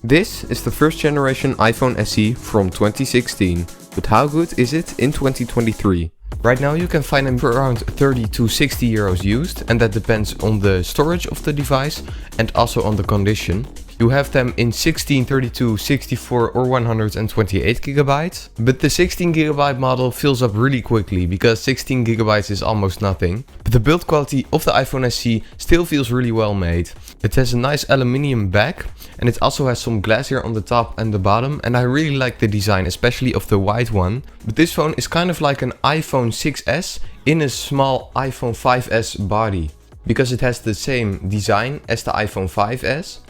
This is the first generation iPhone SE from 2016, but how good is it in 2023? Right now you can find them for around 30 to 60 euros used, and that depends on the storage of the device and also on the condition. You have them in 16, 32, 64 or 128 gigabytes, but the 16 gigabyte model fills up really quickly because 16 gigabytes is almost nothing. But the build quality of the iPhone SE still feels really well made. It has a nice aluminium back and it also has some glass here on the top and the bottom, and I really like the design, especially of the white one. But this phone is kind of like an iPhone 6s in a small iPhone 5s body, because it has the same design as the iPhone 5s.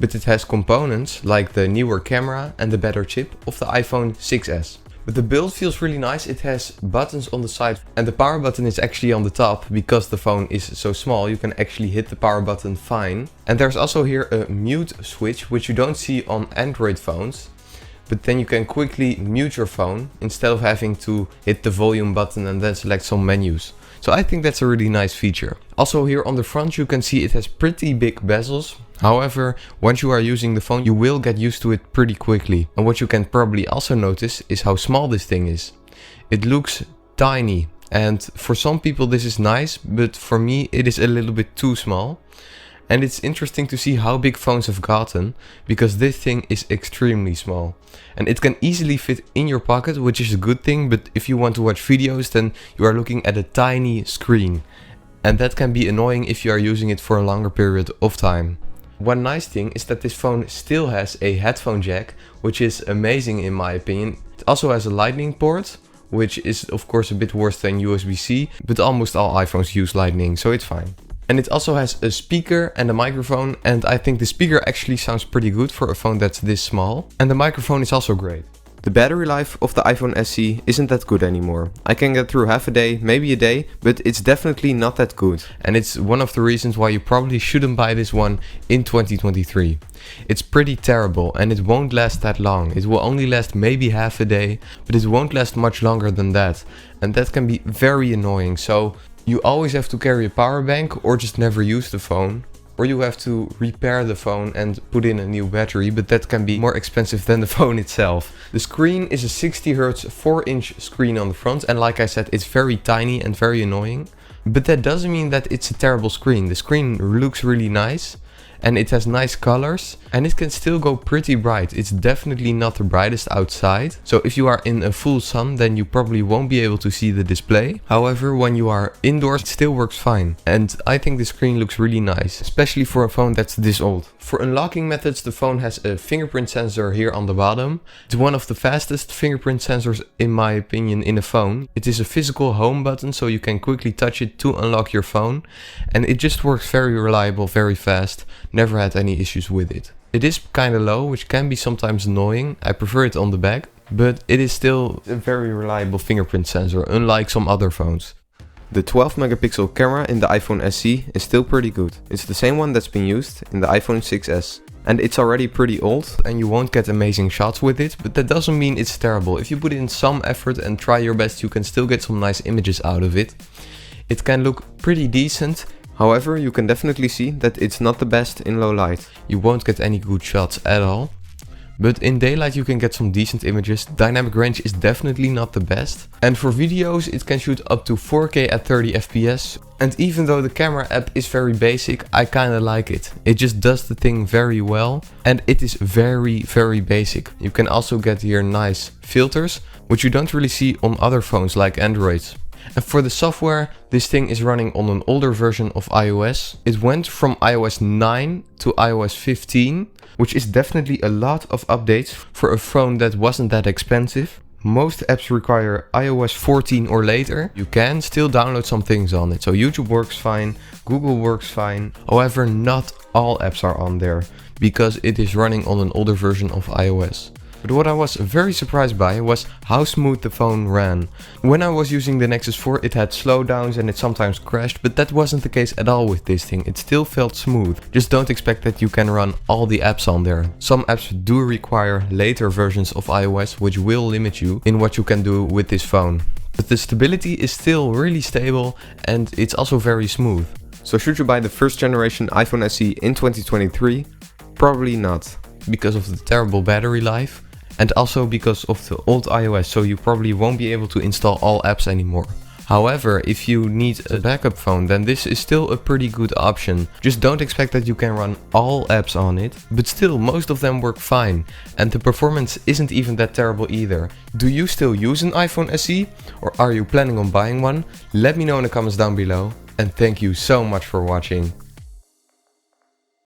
But it has components like the newer camera and the better chip of the iPhone 6s. But the build feels really nice. It has buttons on the side and the power button is actually on the top. Because the phone is so small, you can actually hit the power button fine. And there's also here a mute switch, which you don't see on Android phones. But then you can quickly mute your phone instead of having to hit the volume button and then select some menus. So I think that's a really nice feature. Also here on the front you can see it has pretty big bezels. However, once you are using the phone, you will get used to it pretty quickly. And what you can probably also notice is how small this thing is. It looks tiny, and for some people this is nice, but for me it is a little bit too small. And it's interesting to see how big phones have gotten, because this thing is extremely small. And it can easily fit in your pocket, which is a good thing, but if you want to watch videos, then you are looking at a tiny screen. And that can be annoying if you are using it for a longer period of time. One nice thing is that this phone still has a headphone jack, which is amazing in my opinion. It also has a lightning port, which is of course a bit worse than USB-C, but almost all iPhones use lightning, so it's fine. And it also has a speaker and a microphone, and I think the speaker actually sounds pretty good for a phone that's this small. And the microphone is also great. The battery life of the iPhone SE isn't that good anymore. I can get through half a day, maybe a day, but it's definitely not that good. And it's one of the reasons why you probably shouldn't buy this one in 2023. It's pretty terrible and it won't last that long. It will only last maybe half a day, but it won't last much longer than that. And that can be very annoying. So you always have to carry a power bank or just never use the phone. Or you have to repair the phone and put in a new battery, but that can be more expensive than the phone itself. The screen is a 60Hz 4-inch screen on the front, and like I said, it's very tiny and very annoying. But that doesn't mean that it's a terrible screen. The screen looks really nice and it has nice colors and it can still go pretty bright. It's definitely not the brightest outside. So if you are in a full sun, then you probably won't be able to see the display. However, when you are indoors, it still works fine. And I think the screen looks really nice, especially for a phone that's this old. For unlocking methods, the phone has a fingerprint sensor here on the bottom. It's one of the fastest fingerprint sensors in my opinion in a phone. It is a physical home button, so you can quickly touch it to unlock your phone. And it just works very reliable, very fast. Never had any issues with it. It is kind of low, which can be sometimes annoying. I prefer it on the back, but it is still a very reliable fingerprint sensor, unlike some other phones. The 12 megapixel camera in the iPhone SE is still pretty good. It's the same one that's been used in the iPhone 6s. And it's already pretty old and you won't get amazing shots with it, but that doesn't mean it's terrible. If you put in some effort and try your best, you can still get some nice images out of it. It can look pretty decent. However, you can definitely see that it's not the best in low light. You won't get any good shots at all. But in daylight you can get some decent images. Dynamic range is definitely not the best. And for videos it can shoot up to 4K at 30 FPS. And even though the camera app is very basic, I kinda like it. It just does the thing very well. And it is very, very basic. You can also get here nice filters, which you don't really see on other phones like Androids. And for the software, this thing is running on an older version of iOS. It went from iOS 9 to iOS 15, which is definitely a lot of updates for a phone that wasn't that expensive. Most apps require iOS 14 or later. You can still download some things on it. So YouTube works fine, Google works fine. However, not all apps are on there because it is running on an older version of iOS. But what I was very surprised by was how smooth the phone ran. When I was using the Nexus 4 it had slowdowns and it sometimes crashed, but that wasn't the case at all with this thing. It still felt smooth. Just don't expect that you can run all the apps on there. Some apps do require later versions of iOS, which will limit you in what you can do with this phone. But the stability is still really stable and it's also very smooth. So should you buy the first generation iPhone SE in 2023? Probably not. because of the terrible battery life, and also because of the old iOS, so you probably won't be able to install all apps anymore. However, if you need a backup phone, then this is still a pretty good option. Just don't expect that you can run all apps on it, but still most of them work fine, and the performance isn't even that terrible either. Do you still use an iPhone SE, or are you planning on buying one? Let me know in the comments down below, and thank you so much for watching.